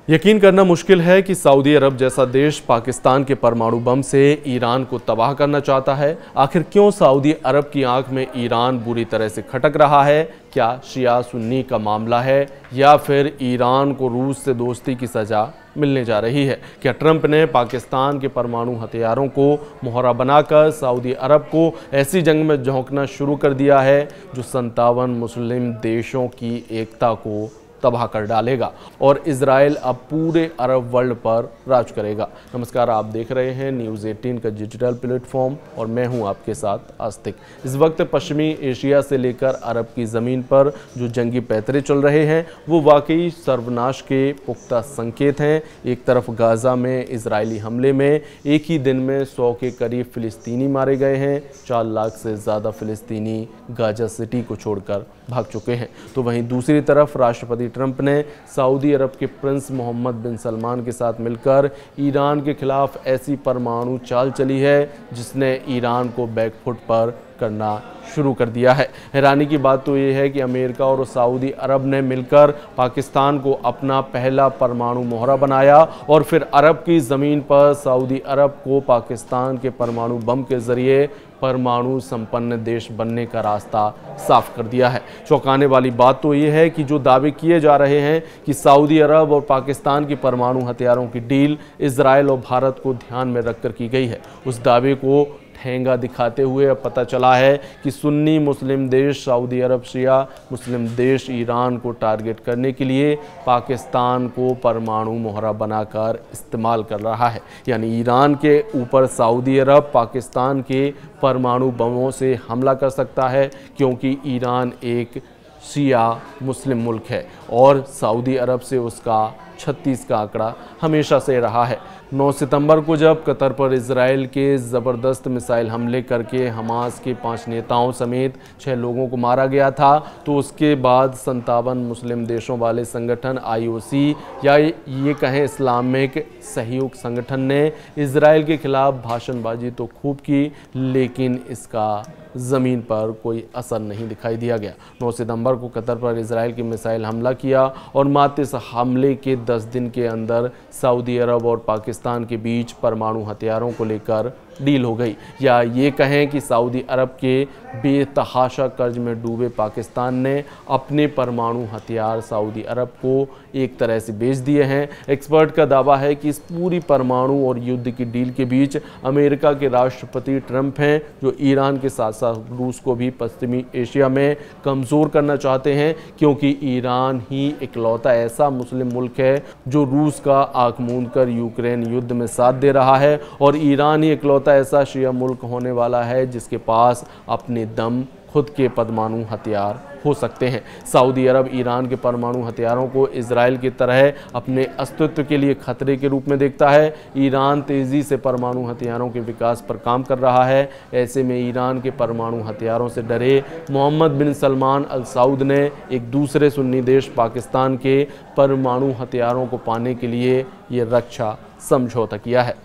यकीन करना मुश्किल है कि सऊदी अरब जैसा देश पाकिस्तान के परमाणु बम से ईरान को तबाह करना चाहता है। आखिर क्यों सऊदी अरब की आंख में ईरान बुरी तरह से खटक रहा है? क्या शिया सुन्नी का मामला है या फिर ईरान को रूस से दोस्ती की सज़ा मिलने जा रही है? क्या ट्रंप ने पाकिस्तान के परमाणु हथियारों को मोहरा बनाकर सऊदी अरब को ऐसी जंग में झोंकना शुरू कर दिया है जो 57 मुस्लिम देशों की एकता को तबाह कर डालेगा और इजराइल अब पूरे अरब वर्ल्ड पर राज करेगा? नमस्कार, आप देख रहे हैं न्यूज़ 18 का डिजिटल प्लेटफॉर्म और मैं हूं आपके साथ आस्तिक। इस वक्त पश्चिमी एशिया से लेकर अरब की ज़मीन पर जो जंगी पैतरे चल रहे हैं वो वाकई सर्वनाश के पुख्ता संकेत हैं। एक तरफ गाज़ा में इजरायली हमले में एक ही दिन में 100 के करीब फ़िलिस्तीनी मारे गए हैं। 4 लाख से ज़्यादा फ़िलिस्तीनी गाज़ा सिटी को छोड़कर भाग चुके हैं। तो वहीं दूसरी तरफ राष्ट्रपति ट्रंप ने सऊदी अरब के प्रिंस मोहम्मद बिन सलमान के साथ मिलकर ईरान के खिलाफ ऐसी परमाणु चाल चली है जिसने ईरान को बैकफुट पर करना शुरू कर दिया है। हैरानी की बात तो ये है कि अमेरिका और सऊदी अरब ने मिलकर पाकिस्तान को अपना पहला परमाणु मोहरा बनाया और फिर अरब की ज़मीन पर सऊदी अरब को पाकिस्तान के परमाणु बम के ज़रिए परमाणु संपन्न देश बनने का रास्ता साफ कर दिया है। चौंकाने वाली बात तो ये है कि जो दावे किए जा रहे हैं कि सऊदी अरब और पाकिस्तान की परमाणु हथियारों की डील इजराइल और भारत को ध्यान में रखकर की गई है, उस दावे को ठेंगा दिखाते हुए अब पता चला है कि सुन्नी मुस्लिम देश सऊदी अरब, शिया मुस्लिम देश ईरान को टारगेट करने के लिए पाकिस्तान को परमाणु मोहरा बनाकर इस्तेमाल कर रहा है। यानी ईरान के ऊपर सऊदी अरब पाकिस्तान के परमाणु बमों से हमला कर सकता है क्योंकि ईरान एक शिया मुस्लिम मुल्क है और सऊदी अरब से उसका 36 का आंकड़ा हमेशा से रहा है। 9 सितंबर को जब कतर पर इजराइल के ज़बरदस्त मिसाइल हमले करके हमास के 5 नेताओं समेत 6 लोगों को मारा गया था तो उसके बाद 57 मुस्लिम देशों वाले संगठन IOC या ये कहें इस्लामिक सहयोग संगठन ने इजराइल के खिलाफ भाषणबाजी तो खूब की, लेकिन इसका ज़मीन पर कोई असर नहीं दिखाई दिया गया। 9 सितंबर को कतर पर इजराइल की मिसाइल हमला किया और मात्र इस हमले के 10 दिन के अंदर सऊदी अरब और पाकिस्तान के बीच परमाणु हथियारों को लेकर डील हो गई। या ये कहें कि सऊदी अरब के बेतहाशा कर्ज में डूबे पाकिस्तान ने अपने परमाणु हथियार सऊदी अरब को एक तरह से बेच दिए हैं। एक्सपर्ट का दावा है कि इस पूरी परमाणु और युद्ध की डील के बीच अमेरिका के राष्ट्रपति ट्रंप हैं जो ईरान के साथ साथ रूस को भी पश्चिमी एशिया में कमज़ोर करना चाहते हैं क्योंकि ईरान ही इकलौता ऐसा मुस्लिम मुल्क है जो रूस का आंख मूंद कर यूक्रेन युद्ध में साथ दे रहा है और ईरान ही इकलौता ऐसा शिया मुल्क होने वाला है जिसके पास अपने दम खुद के परमाणु हथियार हो सकते हैं। सऊदी अरब ईरान के परमाणु हथियारों को इजराइल की तरह अपने अस्तित्व के लिए खतरे के रूप में देखता है। ईरान तेज़ी से परमाणु हथियारों के विकास पर काम कर रहा है। ऐसे में ईरान के परमाणु हथियारों से डरे मोहम्मद बिन सलमान अल सऊद ने एक दूसरे सुन्नी देश पाकिस्तान के परमाणु हथियारों को पाने के लिए ये रक्षा समझौता किया है।